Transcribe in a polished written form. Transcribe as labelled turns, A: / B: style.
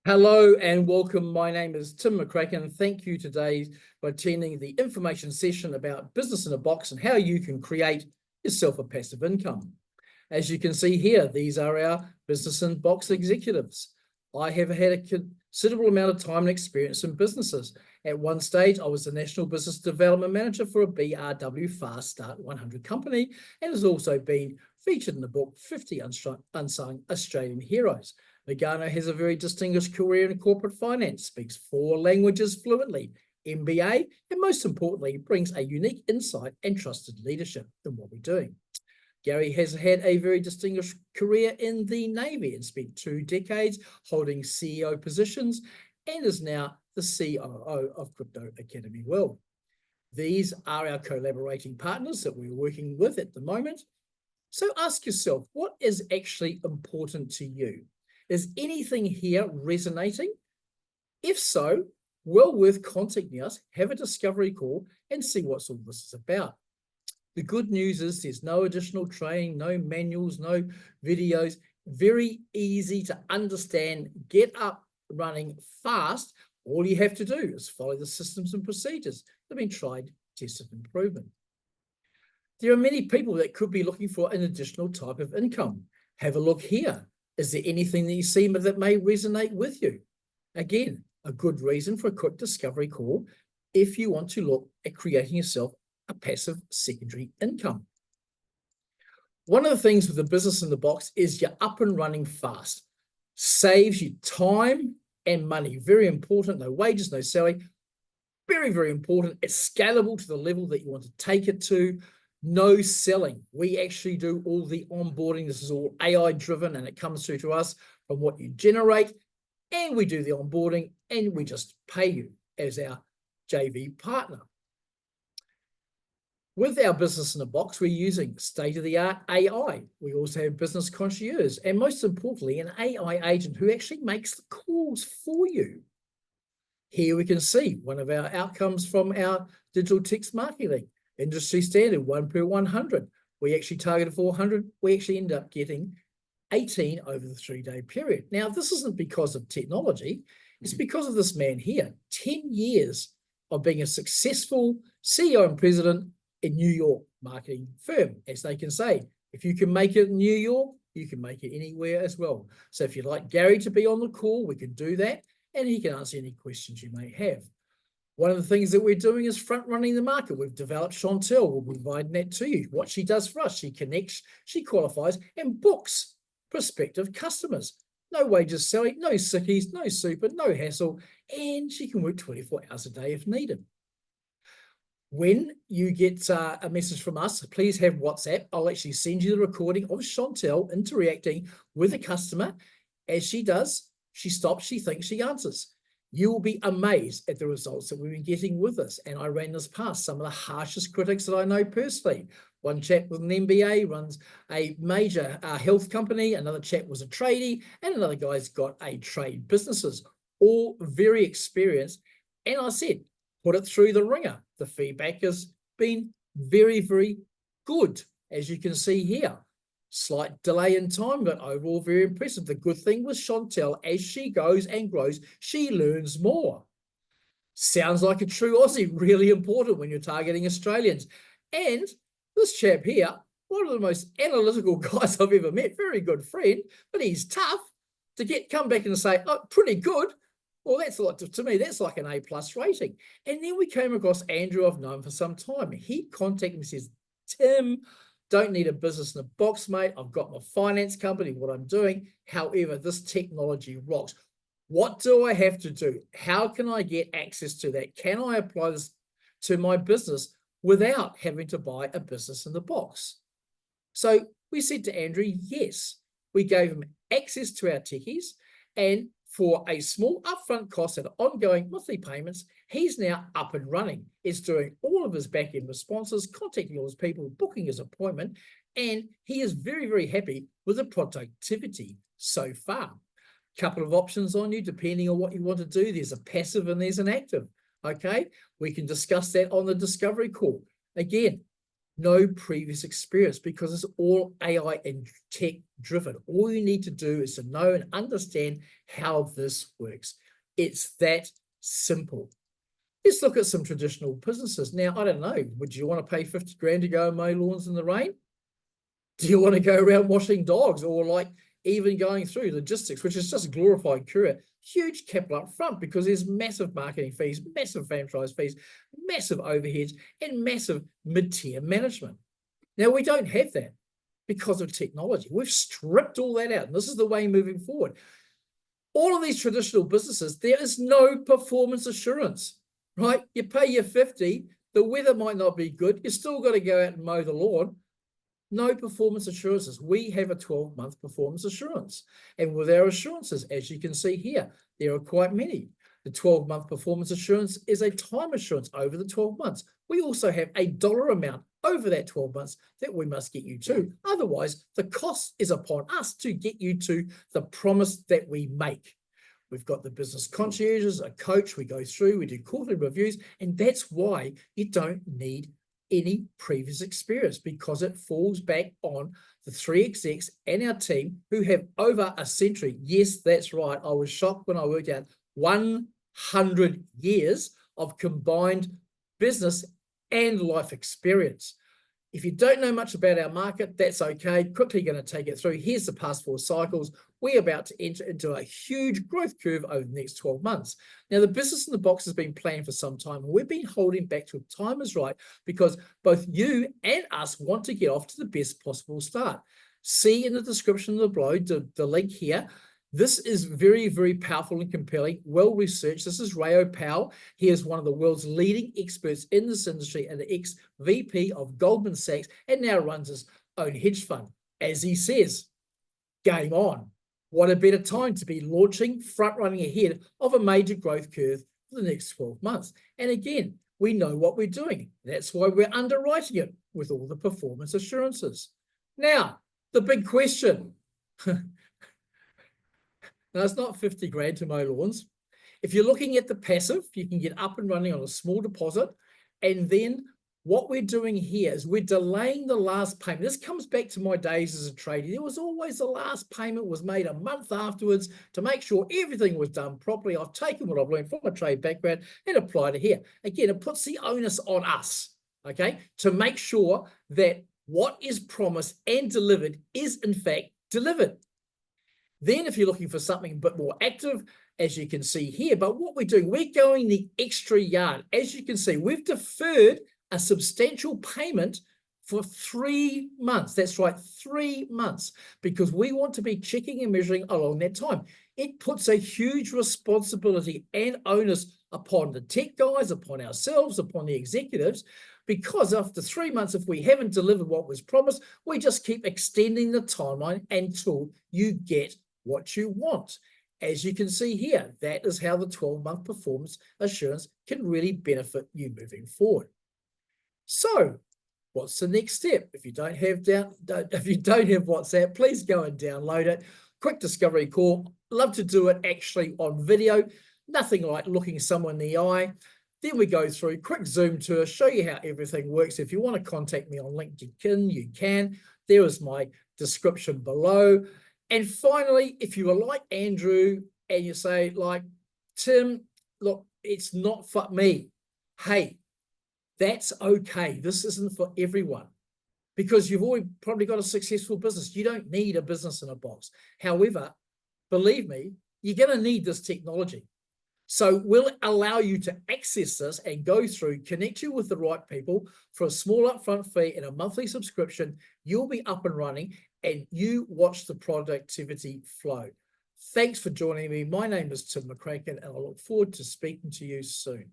A: Hello and welcome. My name is Tim McCracken. Thank you today for attending the information session about business in a box and how you can create yourself a passive income. As you can see here, these are our business in box executives. I have had a considerable amount of time and experience in businesses. At one stage, I was the National Business Development Manager for a BRW Fast Start 100 company and has also been featured in the book 50 Unsung Australian Heroes. Megano has a very distinguished career in corporate finance, speaks 4 languages fluently, MBA, and most importantly, brings a unique insight and trusted leadership in what we're doing. Gary has had a very distinguished career in the Navy and spent 2 decades holding CEO positions and is now the COO of Crypto Academy World. These are our collaborating partners that we're working with at the moment. So ask yourself, what is actually important to you? Is anything here resonating? If so, well worth contacting us, have a discovery call and see what all this is about. The good news is there's no additional training, no manuals, no videos, very easy to understand, get up running fast. All you have to do is follow the systems and procedures that have been tried, tested, and proven. There are many people that could be looking for an additional type of income. Have a look here. Is there anything that you see that may resonate with you? Again, a good reason for a quick discovery call if you want to look at creating yourself a passive secondary income. One of the things with the business in the box is you're up and running fast. Saves you time and money. Very important. No wages, no salary. Very, very important. It's scalable to the level that you want to take it to. No selling. We actually do all the onboarding. This is all AI driven and it comes through to us from what you generate, and we do the onboarding and we just pay you as our JV partner. With our business in a box, we're using state-of-the-art AI. We also have business concierge and most importantly, an AI agent who actually makes the calls for you. Here we can see one of our outcomes from our digital text marketing. Industry standard 1 per 100. We actually targeted 400. We actually ended up getting 18 over the 3-day period. Now, this isn't because of technology. It's because of this man here. 10 years of being a successful CEO and president in New York marketing firm. As they can say, if you can make it in New York, you can make it anywhere as well. So if you'd like Gary to be on the call, we can do that and he can answer any questions you may have. One of the things that we're doing is front running the market. We've developed Chantel. We'll be providing that to you. What she does for us, she connects, she qualifies and books prospective customers. No wages salary, no sickies, no super, no hassle, and she can work 24 hours a day if needed. When you get a message from us, please have WhatsApp. I'll actually send you the recording of Chantel interacting with a customer. As she does, she stops, she thinks, she answers. You will be amazed at the results that we've been getting with this. And I ran this past some of the harshest critics that I know personally. One chap with an MBA runs a major health company. Another chap was a tradie. And another guy's got a trade businesses, all very experienced. And I said, put it through the ringer. The feedback has been very, very good, as you can see here. Slight delay in time, but overall very impressive. The good thing with Chantel, as she goes and grows, she learns more. Sounds like a true Aussie, really important when you're targeting Australians. And this chap here, one of the most analytical guys I've ever met, very good friend, but he's tough to come back and say, oh, pretty good. Well, that's like, to me, that's like an A+ rating. And then we came across Andrew, I've known for some time. He contacted me and says, Tim, don't need a business in a box, mate. I've got my finance company, what I'm doing. However, this technology rocks. What do I have to do? How can I get access to that? Can I apply this to my business without having to buy a business in the box? So we said to Andrew, yes. We gave him access to our techies, and for a small upfront cost and ongoing monthly payments, he's now up and running. It's doing all of his back-end responses, contacting all his people, booking his appointment, and he is very, very happy with the productivity so far. Couple of options on you, depending on what you want to do. There's a passive and there's an active, okay? We can discuss that on the discovery call. Again, no previous experience, because it's all AI and tech driven. All you need to do is to know and understand how this works. It's that simple. Let's look at some traditional businesses. Now, I don't know, would you want to pay 50 grand to go and mow lawns in the rain? Do you want to go around washing dogs, or like even going through logistics, which is just glorified courier? Huge capital up front, because there's massive marketing fees, massive franchise fees, massive overheads, and massive mid-tier management. Now, we don't have that because of technology. We've stripped all that out, and this is the way moving forward. All of these traditional businesses, there is no performance assurance, right? You pay your 50, the weather might not be good, you still got to go out and mow the lawn. No performance assurances. We have a 12-month performance assurance. And with our assurances, as you can see here, there are quite many. The 12-month performance assurance is a time assurance over the 12 months. We also have a dollar amount over that 12 months that we must get you to. Otherwise, the cost is upon us to get you to the promise that we make. We've got the business concierges, a coach, we go through, we do quarterly reviews, and that's why you don't need any previous experience, because it falls back on the 3 execs and our team who have over a century. Yes, that's right. I was shocked when I worked out 100 years of combined business and life experience. If you don't know much about our market, that's okay. Quickly going to take it through. Here's the past 4 cycles. We're about to enter into a huge growth curve over the next 12 months. Now, the business in the box has been planned for some time, and we've been holding back till time is right, because both you and us want to get off to the best possible start. See in the description of the below, the link here. This is very, very powerful and compelling, well-researched. This is Rayo Powell. He is one of the world's leading experts in this industry and the ex-VP of Goldman Sachs, and now runs his own hedge fund. As he says, game on. What a better time to be launching, front-running ahead of a major growth curve for the next 12 months. And again, we know what we're doing. That's why we're underwriting it with all the performance assurances. Now, the big question. Now, it's not 50 grand to mow lawns. If you're looking at the passive, you can get up and running on a small deposit. And then what we're doing here is we're delaying the last payment. This comes back to my days as a trader. There was always the last payment was made a month afterwards to make sure everything was done properly. I've taken what I've learned from a trade background and applied it here. Again, it puts the onus on us, okay, to make sure that what is promised and delivered is in fact delivered. Then if you're looking for something a bit more active, as you can see here, but what we're doing, we're going the extra yard. As you can see, we've deferred a substantial payment for 3 months. That's right, 3 months, because we want to be checking and measuring along that time. It puts a huge responsibility and onus upon the tech guys, upon ourselves, upon the executives, because after 3 months, if we haven't delivered what was promised, we just keep extending the timeline until you get what you want. As you can see here, that is how the 12-month performance assurance can really benefit you moving forward. So what's the next step? If you don't have WhatsApp, please go and download it. Quick discovery call. Love to do it actually on video. Nothing like looking someone in the eye. Then we go through quick Zoom tour, show you how everything works. If you want to contact me on LinkedIn, you can. There is my description below. And finally, if you are like Andrew and you say, like, Tim, look, it's not for me. Hey, that's okay. This isn't for everyone, because you've already probably got a successful business. You don't need a business in a box. However, believe me, you're going to need this technology. So we'll allow you to access this and go through, connect you with the right people for a small upfront fee and a monthly subscription. You'll be up and running, and you watch the productivity flow. Thanks for joining me. My name is Tim McCracken, and I look forward to speaking to you soon.